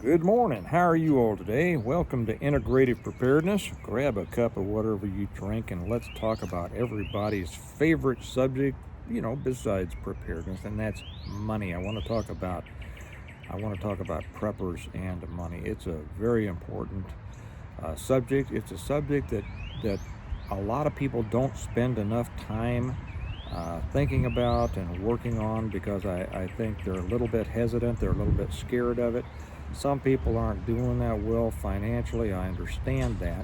Good morning. How are you all today? Welcome to Integrative Preparedness. Grab a cup of whatever you drink and let's talk about everybody's favorite subject, besides preparedness, and that's money. I want to talk about preppers and money. It's a very important subject. It's a subject that a lot of people don't spend enough time thinking about and working on because I think they're a little bit hesitant. They're a little bit scared of it. Some people aren't doing that well financially. I understand that.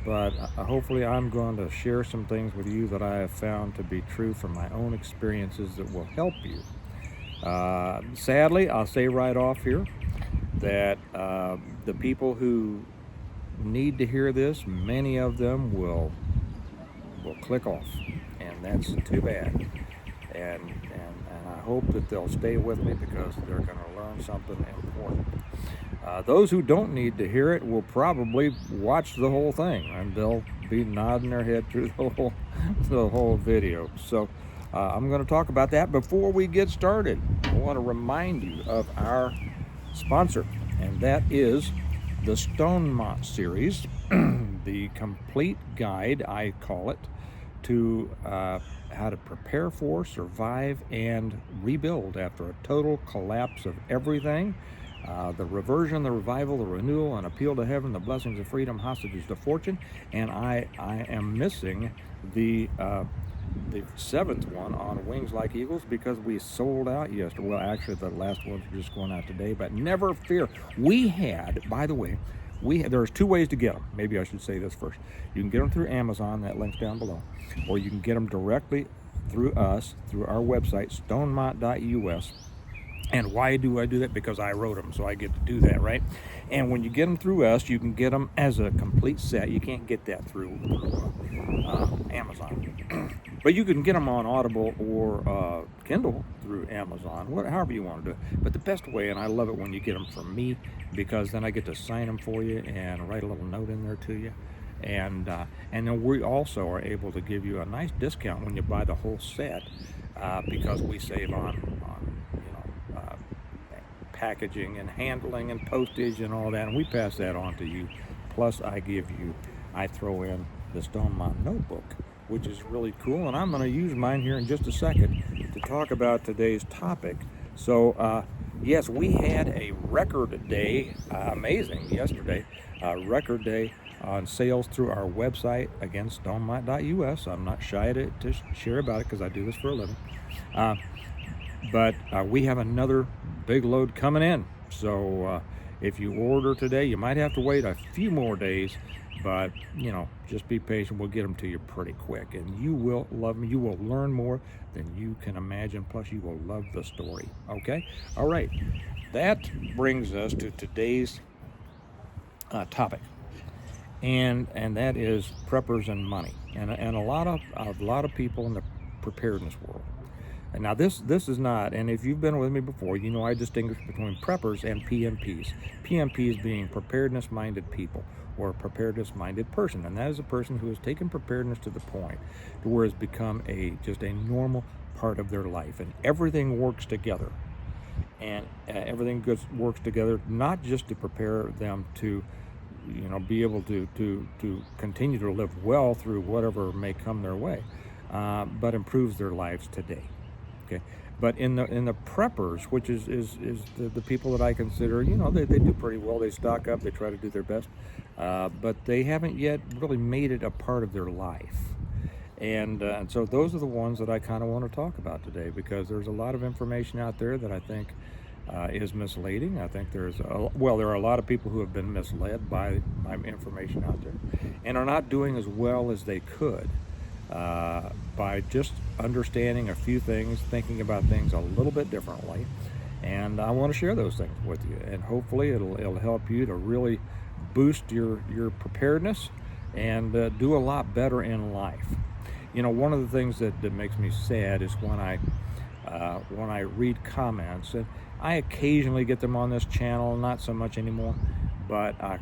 But hopefully I'm going to share some things with you that I have found to be true from my own experiences that will help you. Sadly, I'll say right off here that the people who need to hear this, many of them will click off, and that's too bad. And I hope that they'll stay with me because they're going to learn something important. Those who don't need to hear it will probably watch the whole thing, and they'll be nodding their head through the whole video. So I'm going to talk about that. Before we get started, I want to remind you of our sponsor, and that is the Stonemont series, the complete guide, I call it, to how to prepare for, survive, and rebuild after a total collapse of everything. The reversion, the revival, the renewal, and appeal to heaven, the blessings of freedom, hostages to fortune. And I am missing the seventh one on Wings Like Eagles because we sold out yesterday. Well, actually, the last ones are just going out today, but never fear. We had, by the way, there's two ways to get them. Maybe I should say this first. You can get them through Amazon, that link's down below, or you can get them directly through us, through our website, stonemont.us. And why do I do that? Because I wrote them, so I get to do that, right? And when you get them through us, you can get them as a complete set. You can't get that through Amazon. But you can get them on Audible or Kindle through Amazon, however you want to do it. But the best way, and I love it when you get them from me, because then I get to sign them for you and write a little note in there to you. And then we also are able to give you a nice discount when you buy the whole set because we save on packaging and handling and postage and all that, and we pass that on to you. Plus I throw in the Stonemont notebook, which is really cool, and I'm going to use mine here in just a second to talk about today's topic. So yes, we had a record day, amazing yesterday, record day on sales through our website, again, stonemont.us. I'm not shy to share about it because I do this for a living. But we have another big load coming in. So if you order today, you might have to wait a few more days, but just be patient. We'll get them to you pretty quick, and you will love them. You will learn more than you can imagine. Plus, you will love the story. Okay? All right. That brings us to today's topic, and that is preppers and money, and a lot of people in the preparedness world. And now this is not, and if you've been with me before, I distinguish between preppers and PMPs. PMPs being preparedness-minded people, or a preparedness-minded person, and that is a person who has taken preparedness to the point to where it's become just a normal part of their life, and everything works together. And everything works together not just to prepare them to be able to continue to live well through whatever may come their way, but improves their lives today. Okay, but in the preppers, which is the people that I consider, they do pretty well. They stock up, they try to do their best, but they haven't yet really made it a part of their life. And so those are the ones that I kind of want to talk about today, because there's a lot of information out there that I think is misleading. I think there are a lot of people who have been misled by information out there and are not doing as well as they could by just understanding a few things, thinking about things a little bit differently. And I want to share those things with you, and hopefully it'll help you to really boost your preparedness and do a lot better in life. One of the things that makes me sad is when I read comments, and I occasionally get them on this channel, not so much anymore, but I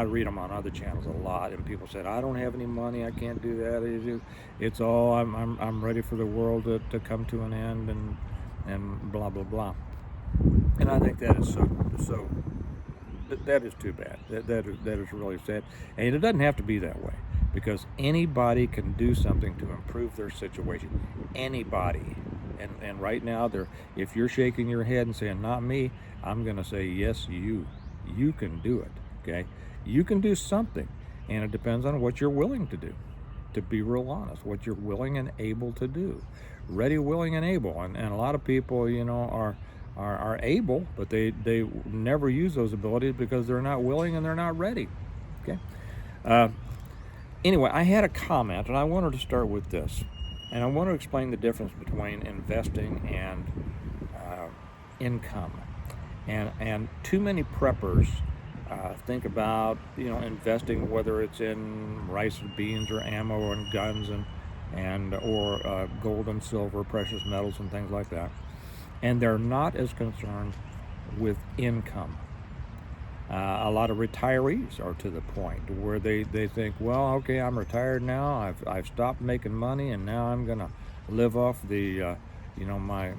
read them on other channels a lot, and people said, I don't have any money, I can't do that. It's all I'm ready for the world to come to an end, and blah blah blah. And I think that is so that is too bad. That is really sad, and it doesn't have to be that way, because anybody can do something to improve their situation. Anybody, and right now, if you're shaking your head and saying not me, I'm going to say yes, you can do it. Okay, you can do something, and it depends on what you're willing to do. To be real honest, what you're willing and able to do. Ready, willing, and able. And a lot of people, are able, but they never use those abilities because they're not willing and they're not ready. Okay. Anyway, I had a comment, and I wanted to start with this, and I want to explain the difference between investing and income. And too many preppers think about investing, whether it's in rice and beans or ammo and guns or gold and silver, precious metals and things like that, and they're not as concerned with income. A lot of retirees are to the point where they think, well, okay, I'm retired now. I've stopped making money, and now I'm gonna live off the my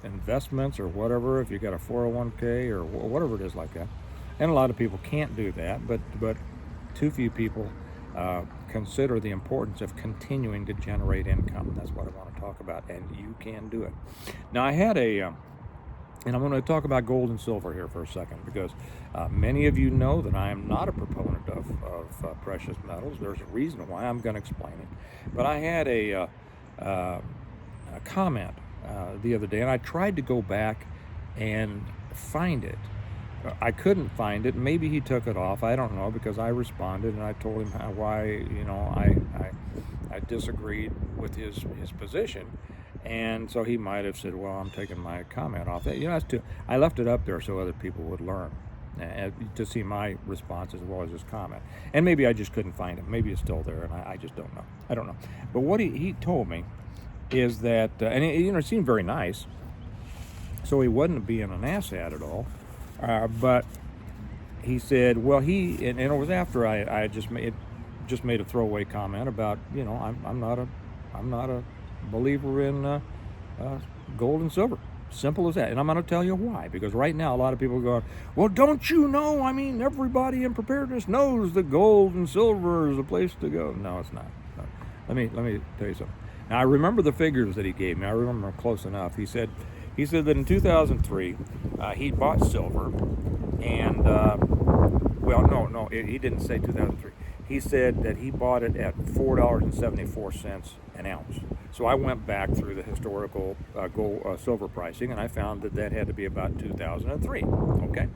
investments or whatever. If you got a 401k or whatever it is like that. And a lot of people can't do that, but too few people consider the importance of continuing to generate income. That's what I want to talk about, and you can do it. Now, I had and I'm going to talk about gold and silver here for a second, because many of you know that I am not a proponent of precious metals. There's a reason why. I'm going to explain it. But I had a comment the other day, and I tried to go back and find it. I couldn't find it. Maybe he took it off. I don't know, because I responded and I told him why I disagreed with his position, and so he might have said, "Well, I'm taking my comment off." I left it up there so other people would learn to see my response as well as his comment. And maybe I just couldn't find it. Maybe it's still there, and I just don't know. I don't know. But what he told me is that, and it seemed very nice. So he wasn't being an asshat at all. But he said, well, and it was after I just made a throwaway comment about, I'm not a believer in gold and silver. Simple as that. And I'm going to tell you why. Because right now a lot of people are going, well, don't you know? I mean, everybody in preparedness knows that gold and silver is the place to go. No, it's not. No. Let me tell you something. Now, I remember the figures that he gave me. I remember them close enough. He said that in 2003, he bought silver, and he didn't say 2003. He said that he bought it at $4.74 an ounce. So I went back through the historical silver pricing, and I found that had to be about 2003. Okay,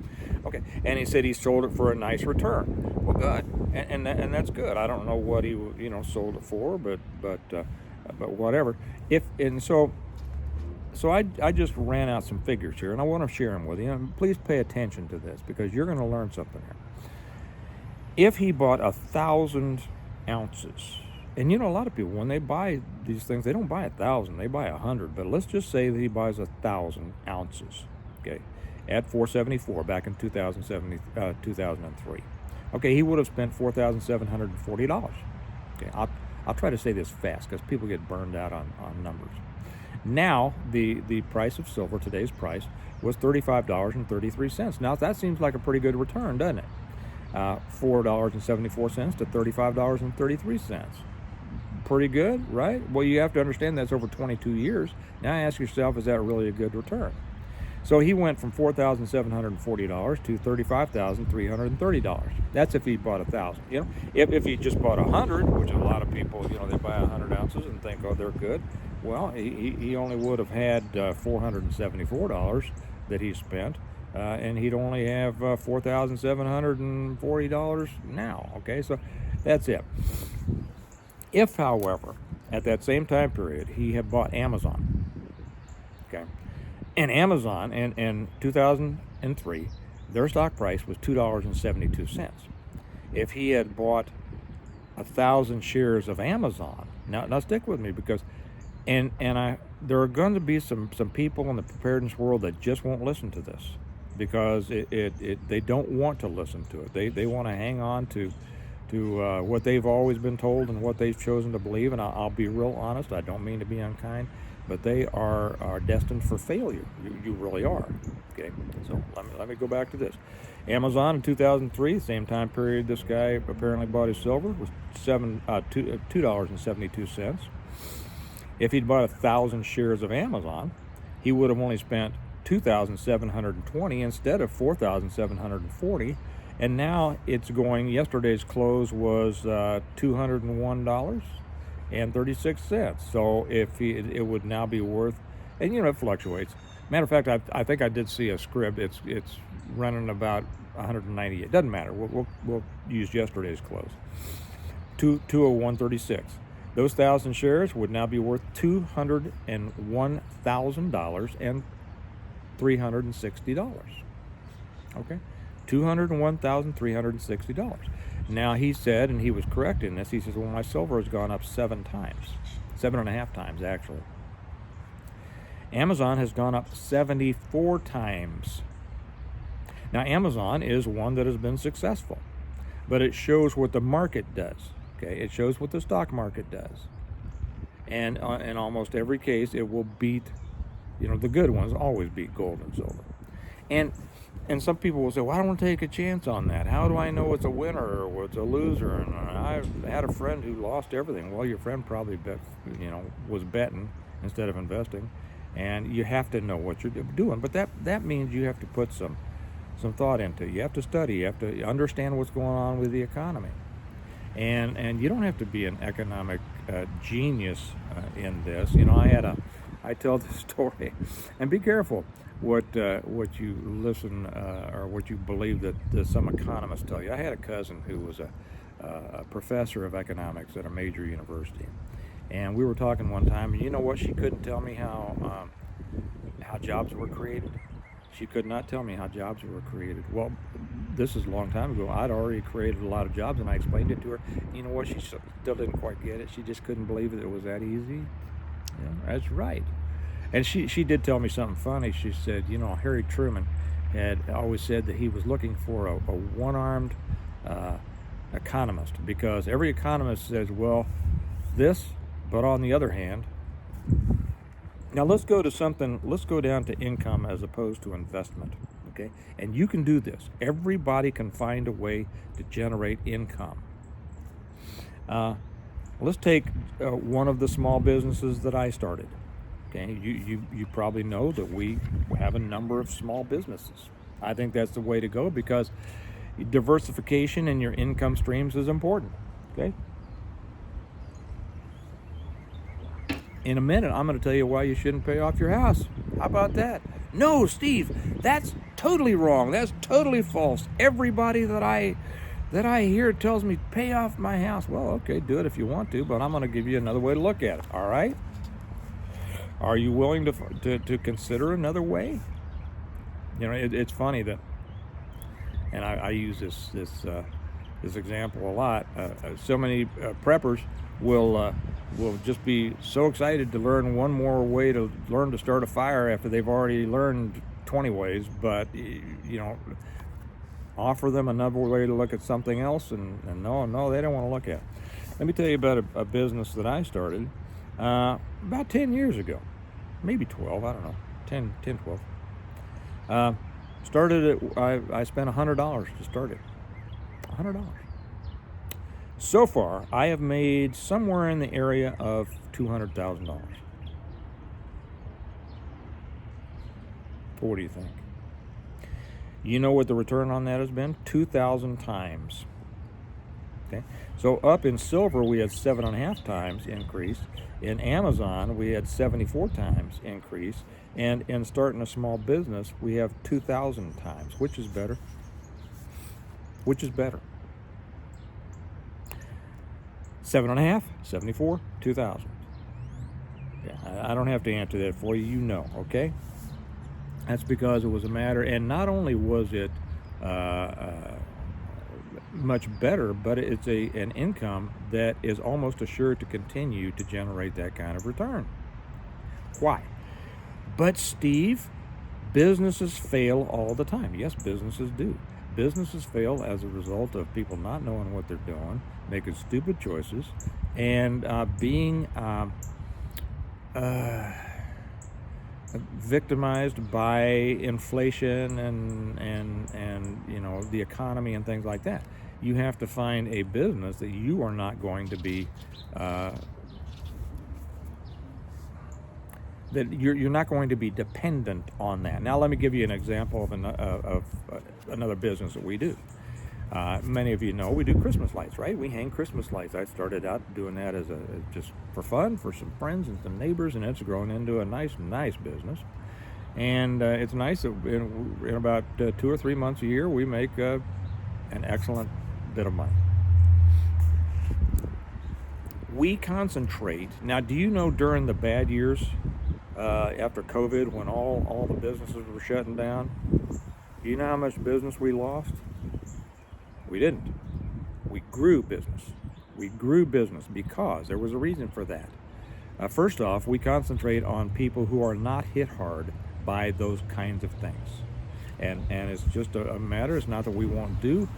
and he said he sold it for a nice return. Well, good, and that's good. I don't know what he sold it for, but whatever. So I just ran out some figures here, and I want to share them with you. And please pay attention to this, because you're going to learn something here. If he bought 1,000 ounces, and a lot of people, when they buy these things, they don't buy 1,000, they buy 100. But let's just say that he buys 1,000 ounces, okay, at $4.74 back in 2003. Okay, he would have spent $4,740. Okay, I'll try to say this fast because people get burned out on numbers. Now, the price of silver, today's price, was $35.33. Now, that seems like a pretty good return, doesn't it? $4.74 to $35.33. Pretty good, right? Well, you have to understand that's over 22 years. Now, ask yourself, is that really a good return? So he went from $4,740 to $35,330. That's if he bought 1,000. If he just bought 100, which a lot of people, they buy 100 ounces and think, oh, they're good. Well, he only would have had $474 that he spent, and he'd only have $4,740 now. Okay, so that's it. If, however, at that same time period, he had bought Amazon, okay, and Amazon in 2003, their stock price was $2.72. If he had bought 1,000 shares of Amazon, now stick with me, because there are going to be some people in the preparedness world that just won't listen to this, because they don't want to listen to it. They want to hang on to what they've always been told and what they've chosen to believe. And I'll be real honest. I don't mean to be unkind. but they are destined for failure. You really are. Okay, so let me go back to this. Amazon in 2003, same time period, this guy apparently bought his silver, was $2.72. If he'd bought 1,000 shares of Amazon, he would have only spent $2,720 instead of $4,740. And now it's going, yesterday's close was $201.36. So if it would now be worth, and it fluctuates. Matter of fact, I think I did see a script. It's running about 198. It doesn't matter. We'll use yesterday's close. 201.36. Those 1,000 shares would now be worth $201,000 and $360. Okay, $201,360. Now he said, and he was correct in this. He says, "Well, my silver has gone up 7 times, 7.5 times actually." Amazon has gone up 74 times. Now, Amazon is one that has been successful, but it shows what the market does. Okay, it shows what the stock market does, and in almost every case, it will beat. The good ones always beat gold and silver, and some people will say, "Well, I don't want to take a chance on that. How do I know it's a winner or what's a loser?" And I had a friend who lost everything. Well, your friend probably was betting instead of investing, and you have to know what you're doing. But that means you have to put some thought into it. You have to study. You have to understand what's going on with the economy. And you don't have to be an economic genius in this. I tell this story, and be careful what you listen or what you believe that some economists tell you. I had a cousin who was a professor of economics at a major university, and we were talking one time, and you know what? She couldn't tell me how jobs were created. She could not tell me how jobs were created. Well, this is a long time ago. I'd already created a lot of jobs, and I explained it to her. You know what? She still didn't quite get it. She just couldn't believe it was that easy. Yeah, that's right. And she did tell me something funny. She said, Harry Truman had always said that he was looking for a one-armed economist, because every economist says, well, this, but on the other hand. Now let's go down to income as opposed to investment, okay? And you can do this. Everybody can find a way to generate income. Let's take one of the small businesses that I started. Okay, you probably know that we have a number of small businesses. I think that's the way to go, because diversification in your income streams is important, okay? In a minute, I'm going to tell you why you shouldn't pay off your house. How about that? No, Steve, that's totally wrong. That's totally false. Everybody that I hear tells me pay off my house. Well, okay, do it if you want to, but I'm going to give you another way to look at it. All right? Are you willing to consider another way? It's funny that, and I use this example a lot. So many preppers will just be so excited to learn one more way to learn to start a fire after they've already learned 20 ways, but offer them another way to look at something else, and no, they don't want to look at it. Let me tell you about a business that I started about 10 years ago, maybe 12, I don't know, 10, 12. Started it, I spent $100 to start it, $100. So far, I have made somewhere in the area of $200,000. What do you think? You know what the return on that has been? 2,000 times. Okay, so up in silver we had 7.5 times increase. In Amazon we had 74 times increase, and in starting a small business we have 2,000 times. Which is better? Which is better? 7.5, 74, 2,000. Yeah, I don't have to answer that for you. Okay? That's because it was a matter, and not only was it much better, but it's an income that is almost assured to continue to generate that kind of return. Why? But Steve, businesses fail all the time. Yes, businesses do. Businesses fail as a result of people not knowing what they're doing, making stupid choices, and being victimized by inflation and the economy and things like that. You have to find a business that you are not going to be that you're not going to be dependent on that. Now, let me give you an example of another business that we do. Many of you know we do Christmas lights, right? We hang Christmas lights. I started out doing that as just for fun, for some friends and some neighbors, and it's grown into a nice business. And it's nice that in about 2 or 3 months a year, we make an excellent bit of money. We concentrate. Now, do you know during the bad years, after COVID, when all the businesses were shutting down, do you know how much business we lost? We didn't. We grew business. We grew business because there was a reason for that. First off, we concentrate on people who are not hit hard by those kinds of things. And it's just a matter, it's not that we won't do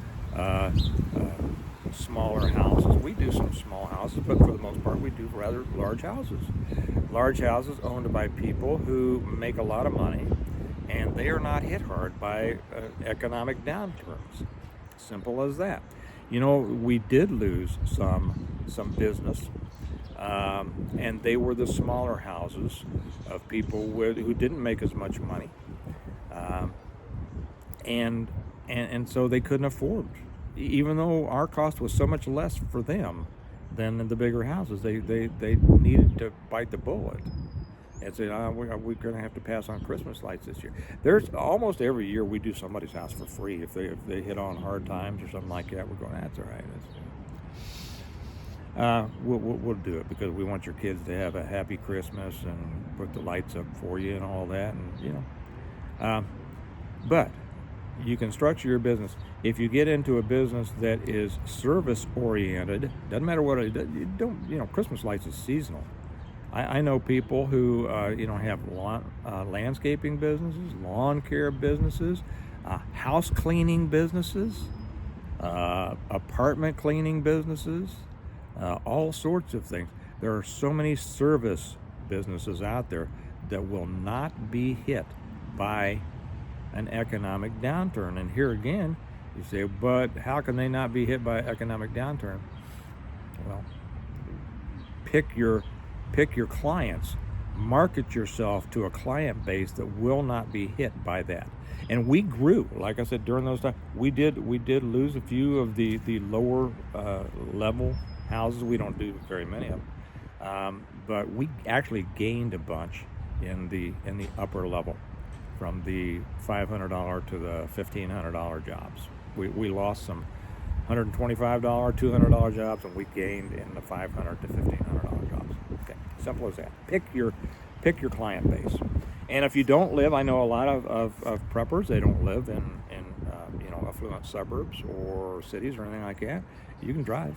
smaller houses. We do some small houses, but for the most part, we do rather large houses. Large houses owned by people who make a lot of money, and they are not hit hard by economic downturns. Simple as that. We did lose some business, and they were the smaller houses of people who didn't make as much money, and so they couldn't afford. Even though our cost was so much less for them than in the bigger houses, they needed to bite the bullet and say, we're going to have to pass on Christmas lights this year. There's almost every year we do somebody's house for free. If they hit on hard times or something like that, we're going, that's all right. We'll do it because we want your kids to have a happy Christmas and put the lights up for you and all that, and but you can structure your business. If you get into a business that is service oriented, doesn't matter what it is, Christmas lights is seasonal. I know people who have landscaping businesses, lawn care businesses, house cleaning businesses, apartment cleaning businesses, all sorts of things. There are so many service businesses out there that will not be hit by an economic downturn. And here again, you say, but how can they not be hit by an economic downturn? Well, pick your clients, market yourself to a client base that will not be hit by that. And we grew, like I said, during those times. We did lose a few of the lower level houses. We don't do very many of them, but we actually gained a bunch in the upper level, from the $500 to the $1,500 jobs. We lost some $125, $200 jobs, and we gained in the $500 to $1,500 jobs. Okay, simple as that. Pick your client base. And if you don't live, I know a lot of preppers, they don't live in affluent suburbs or cities or anything like that. You can drive.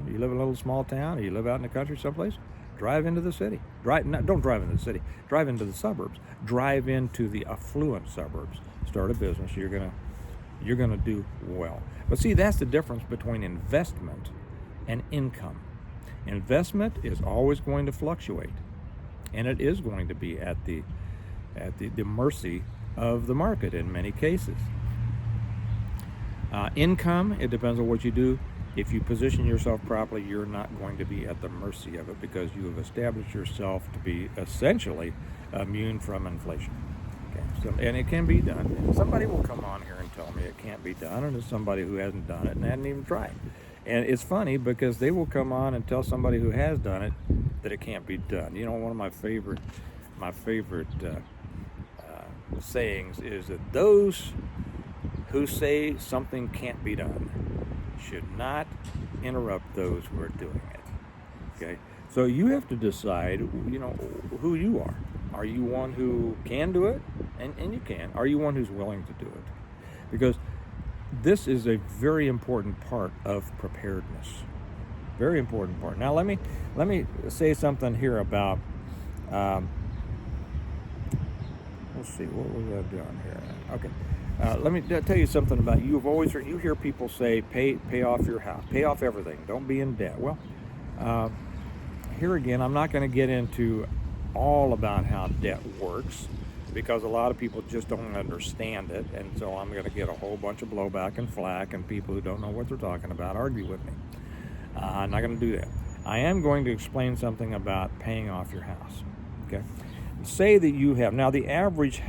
You live in a little small town, or you live out in the country someplace, drive into the city. Don't drive into the city. Drive into the suburbs. Drive into the affluent suburbs. Start a business. You're gonna do well. But see, that's the difference between investment and income. Investment is always going to fluctuate, and it is going to be at the mercy of the market in many cases. Income, it depends on what you do. If you position yourself properly, you're not going to be at the mercy of it, because you have established yourself to be essentially immune from inflation. Okay, so, and it can be done. Somebody will come on here and tell me it can't be done, and it's somebody who hasn't done it and hadn't even tried. And it's funny because they will come on and tell somebody who has done it that it can't be done. One of my favorite sayings is that those who say something can't be done should not interrupt those who are doing it. Okay, so you have to decide, who you are. Are you one who can do it? And you can. Are you one who's willing to do it? Because this is a very important part of preparedness. Very important part. Now let me say something here about. Let's see, what was I doing here? Okay. Let me tell you something about you. You hear people say, pay off your house, pay off everything, don't be in debt. Well, here again, I'm not going to get into all about how debt works because a lot of people just don't understand it, and so I'm going to get a whole bunch of blowback and flack, and people who don't know what they're talking about argue with me. I'm not going to do that. I am going to explain something about paying off your house. Okay, say that you have, now the average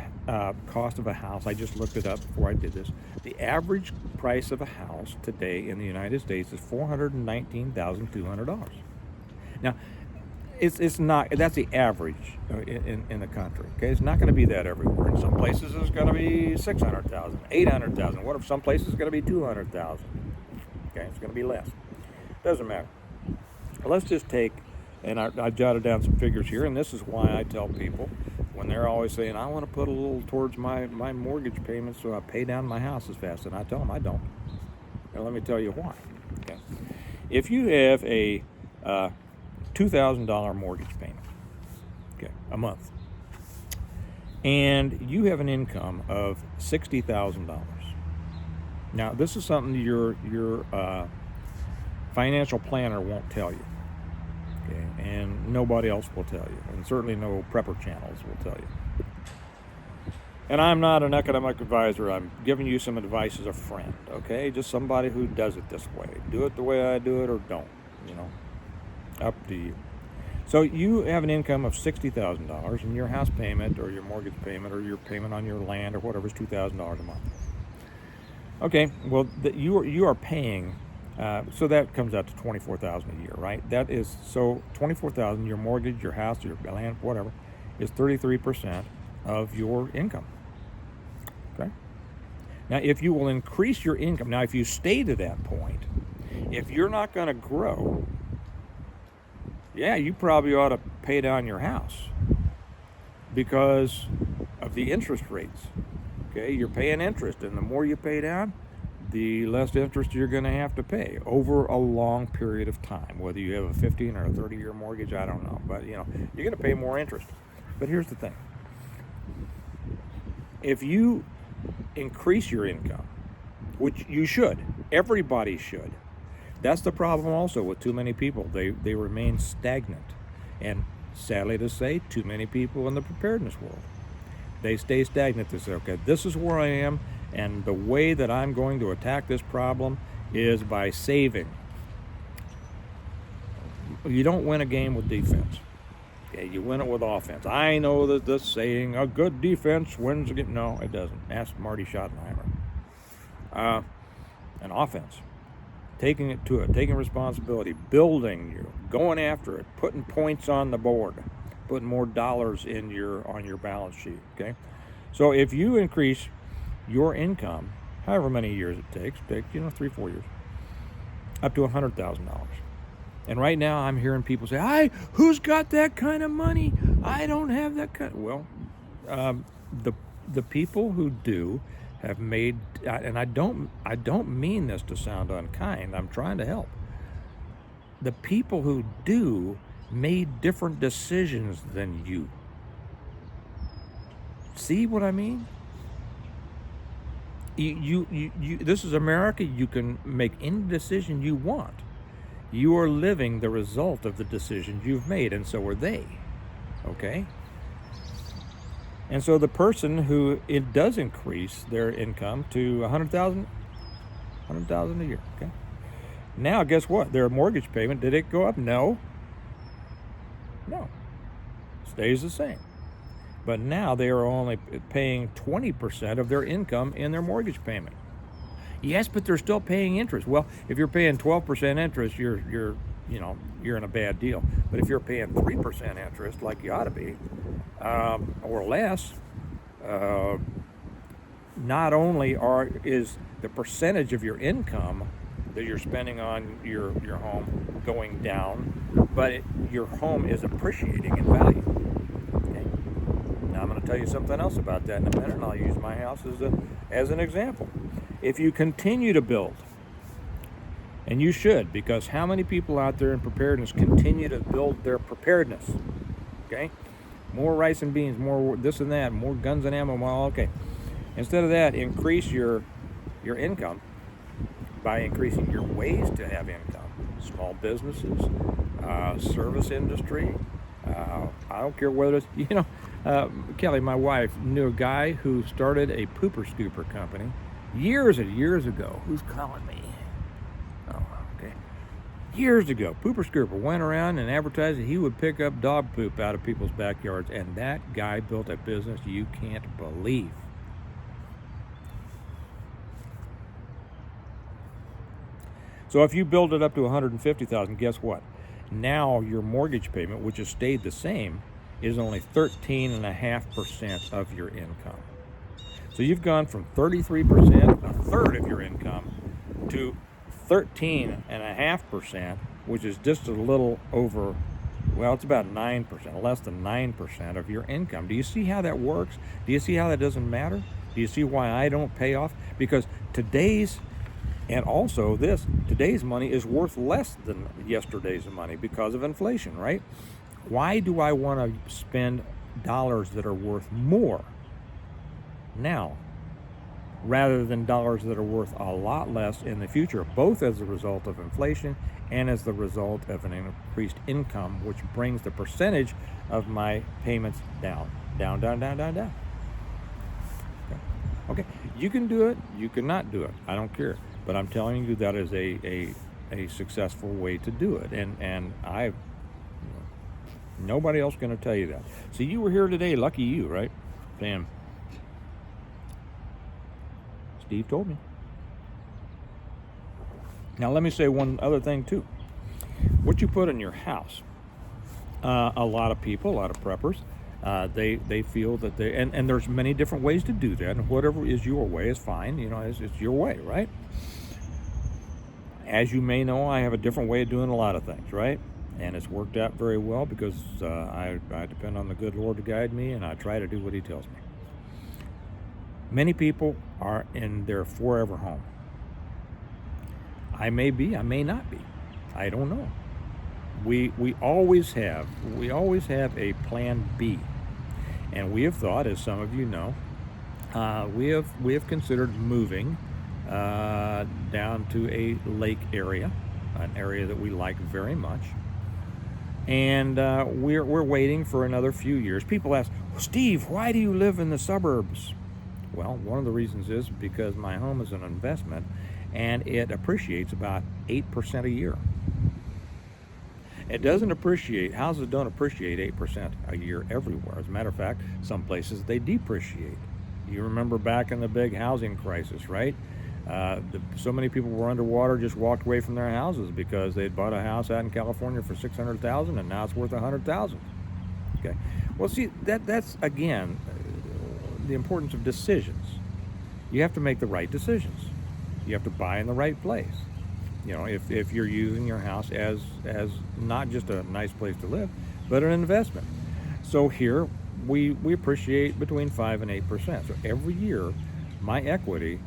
cost of a house, I just looked it up before I did this. The average price of a house today in the United States is $419,200. Now, it's not, that's the average in the country. Okay, it's not going to be that everywhere. In some places it's going to be 600,000, 800,000. What if some places it's going to be 200,000? Okay, it's going to be less. Doesn't matter. Let's just take, and I jotted down some figures here, and this is why I tell people when they're always saying, I want to put a little towards my mortgage payments so I pay down my house as fast, and I tell them I don't. Now let me tell you why. Okay, if you have a $2,000 mortgage payment, okay, a month, and you have an income of $60,000. Now, this is something your financial planner won't tell you, okay, and nobody else will tell you, and certainly no prepper channels will tell you. And I'm not an economic advisor. I'm giving you some advice as a friend, okay? Just somebody who does it this way. Do it the way I do it, or don't. Up to you. So you have an income of $60,000, and your house payment or your mortgage payment or your payment on your land or whatever is $2,000 a month. Okay, well, you are paying, so that comes out to $24,000 a year, right? That is, so $24,000, your mortgage, your house, your land, whatever, is 33% of your income. Okay. Now, if you will increase your income, now if you stay to that point, if you're not going to grow, yeah, you probably ought to pay down your house because of the interest rates. Okay, you're paying interest, and the more you pay down, the less interest you're going to have to pay over a long period of time. Whether you have a 15 or a 30-year mortgage, I don't know, but you're going to pay more interest. But here's the thing: if you increase your income, which you should, everybody should. That's the problem also with too many people. They remain stagnant. And sadly to say, too many people in the preparedness world. They stay stagnant. They say, okay, this is where I am, and the way that I'm going to attack this problem is by saving. You don't win a game with defense. Okay, you win it with offense. I know that this saying, a good defense wins a game. No, it doesn't. Ask Marty Schottenheimer. An offense. Taking it to it, taking responsibility, building you, going after it, putting points on the board, putting more dollars on your balance sheet. Okay, so if you increase your income, however many years it takes 3-4 years, up to $100,000. And right now I'm hearing people say, who's got that kind of money? I don't have that kind. Well, the people who do have made, and I don't mean this to sound unkind, I'm trying to help. The people who do made different decisions than you. See what I mean? You this is America. You can make any decision you want. You are living the result of the decisions you've made, and so are they. Okay? And so the person who it does increase their income to $100,000 a year, okay? Now, guess what? Their mortgage payment, did it go up? No. Stays the same. But now they are only paying 20% of their income in their mortgage payment. Yes, but they're still paying interest. Well, if you're paying 12% interest, you're in a bad deal. But if you're paying 3% interest, like you ought to be, or less, not only is the percentage of your income that you're spending on your home going down, but your home is appreciating in value. Okay? Now I'm going to tell you something else about that in a minute, and I'll use my house as an example. If you continue to build, and you should, because how many people out there in preparedness continue to build their preparedness? Okay? More rice and beans, more this and that, more guns and ammo. Well, okay. Instead of that, increase your income by increasing your ways to have income. Small businesses, service industry, I don't care whether it's, Kelly, my wife, knew a guy who started a pooper scooper company years and years ago. Who's calling me? Oh, okay. Years ago, pooper scooper went around and advertised that he would pick up dog poop out of people's backyards, and that guy built a business you can't believe. So if you build it up to $150,000, guess what? Now your mortgage payment, which has stayed the same, is only 13.5% of your income. So you've gone from 33%, a third of your income, to 13.5%, which is just a little over, well, it's about 9%, less than 9% of your income. Do you see how that works? Do you see how that doesn't matter? Do you see why I don't pay off? Because today's money is worth less than yesterday's money because of inflation, right? Why do I want to spend dollars that are worth more now rather than dollars that are worth a lot less in the future, both as a result of inflation and as the result of an increased income, which brings the percentage of my payments down. Okay, you can do it, you cannot do it, I don't care. But I'm telling you that is a successful way to do it, and nobody else going to tell you that. So you were here today, lucky you, right? Sam. Steve told me. Now let me say one other thing too. What you put in your house, a lot of people, a lot of preppers, they feel that and there's many different ways to do that, and whatever is your way is fine. It's your way, right? As you may know, I have a different way of doing a lot of things, right? And it's worked out very well because I depend on the good Lord to guide me, and I try to do what He tells me. Many people are in their forever home. I may be, I may not be. I don't know. We always have a plan B, and we have thought, as some of you know, we have considered moving down to a lake area, an area that we like very much, and we're waiting for another few years. People ask, Steve, why do you live in the suburbs? Well, one of the reasons is because my home is an investment, and it appreciates about 8% a year. It doesn't appreciate, houses don't appreciate 8% a year everywhere. As a matter of fact, some places they depreciate. You remember back in the big housing crisis, right? So many people were underwater, just walked away from their houses because they'd bought a house out in California for $600,000 and now it's worth $100,000. Okay. Well, see, that's again the importance of decisions. You have to make the right decisions. You have to buy in the right place. If you're using your house as not just a nice place to live, but an investment. So here we appreciate between 5 and 8%. So every year, my equity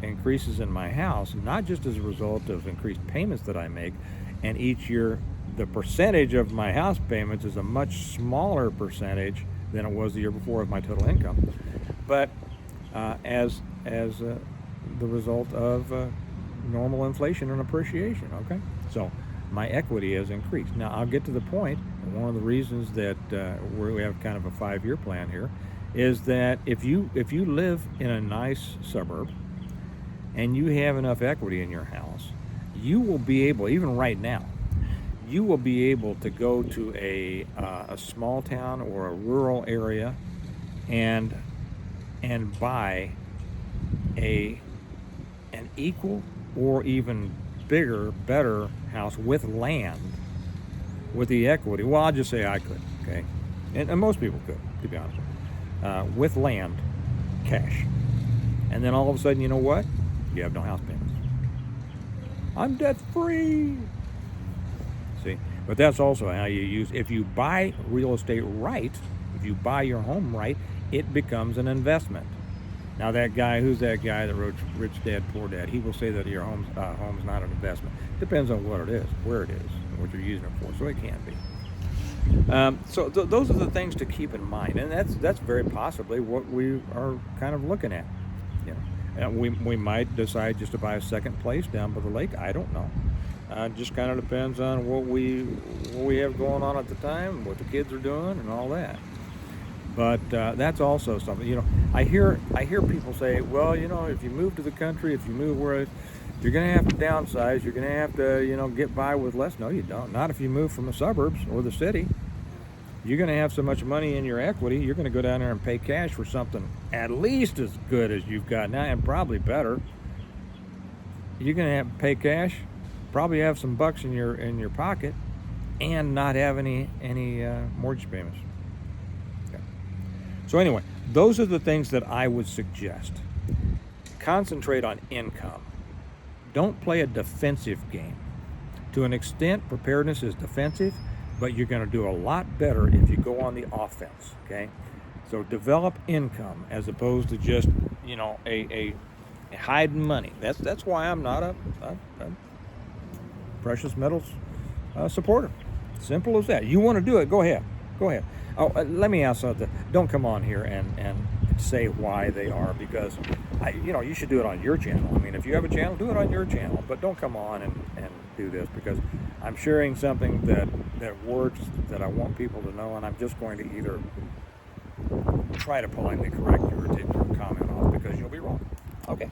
increases in my house, not just as a result of increased payments that I make, and each year the percentage of my house payments is a much smaller percentage than it was the year before of my total income, but as the result of normal inflation and appreciation. Okay, so my equity has increased. Now I'll get to the point, and one of the reasons that we have kind of a 5-year plan here is that if you live in a nice suburb and you have enough equity in your house, you will be able, even right now, you will be able to go to a small town or a rural area and buy an equal or even bigger, better house with land, with the equity. Well, I'll just say I could, okay? And most people could, to be honest, with land, cash. And then all of a sudden, you know what? You have no house payments. I'm debt free. See, but that's also how you use, if you buy real estate right, if you buy your home right, it becomes an investment. Now who's that guy that wrote Rich Dad, Poor Dad? He will say that your home's not an investment. Depends on what it is, where it is, and what you're using it for, so it can be. So those are the things to keep in mind, and that's very possibly what we are kind of looking at. And we might decide just to buy a second place down by the lake. I don't know. Just kind of depends on what we have going on at the time, what the kids are doing, and all that. But that's also something, I hear people say, well, if you move to the country, if you move where you're going to have to downsize, you're going to have to, get by with less. No, you don't. Not if you move from the suburbs or the city. You're going to have so much money in your equity, you're going to go down there and pay cash for something at least as good as you've got now, and probably better. You're going to have to pay cash, probably have some bucks in your pocket, and not have any mortgage payments. Okay. So anyway, those are the things that I would suggest. Concentrate on income. Don't play a defensive game. To an extent, preparedness is defensive, but you're going to do a lot better if you go on the offense. Okay, so develop income as opposed to just a hiding money. That's why I'm not a precious metals supporter. Simple as that. You want to do it? Go ahead. Oh, let me ask something. Don't come on here and say why they are, because you should do it on your channel. I mean, if you have a channel, do it on your channel, but don't come on and do this, because I'm sharing something that works, that I want people to know, and I'm just going to either try to politely correct you or take your comment off, because you'll be wrong. Okay.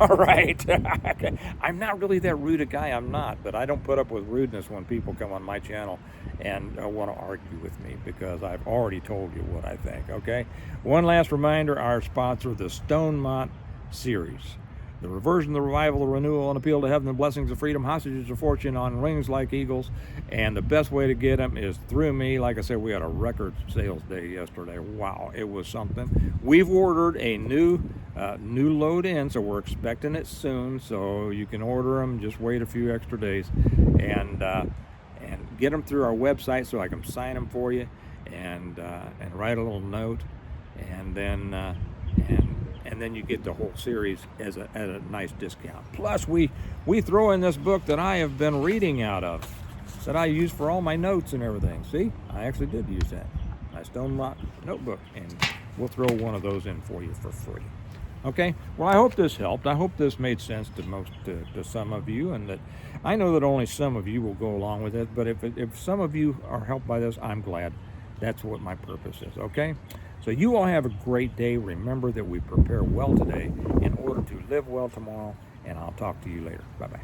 All right. Okay. I'm not really that rude a guy. I'm not, but I don't put up with rudeness when people come on my channel and want to argue with me, because I've already told you what I think. Okay. One last reminder: our sponsor, the Stonemont series. The reversion, the revival, the renewal, and appeal to heaven, the blessings of freedom, hostages of fortune on wings like eagles. And the best way to get them is through me. Like I said, we had a record sales day yesterday. Wow, it was something. We've ordered a new load in, so we're expecting it soon. So you can order them. Just wait a few extra days, and get them through our website so I can sign them for you, and write a little note, and then you get the whole series at a nice discount. Plus, we throw in this book that I have been reading out of, that I use for all my notes and everything. See, I actually did use that. My Stonemont notebook, and we'll throw one of those in for you for free. Okay. Well, I hope this helped. I hope this made sense to some of you, and that I know that only some of you will go along with it. But if some of you are helped by this, I'm glad. That's what my purpose is. Okay. So you all have a great day. Remember that we prepare well today in order to live well tomorrow, and I'll talk to you later. Bye-bye.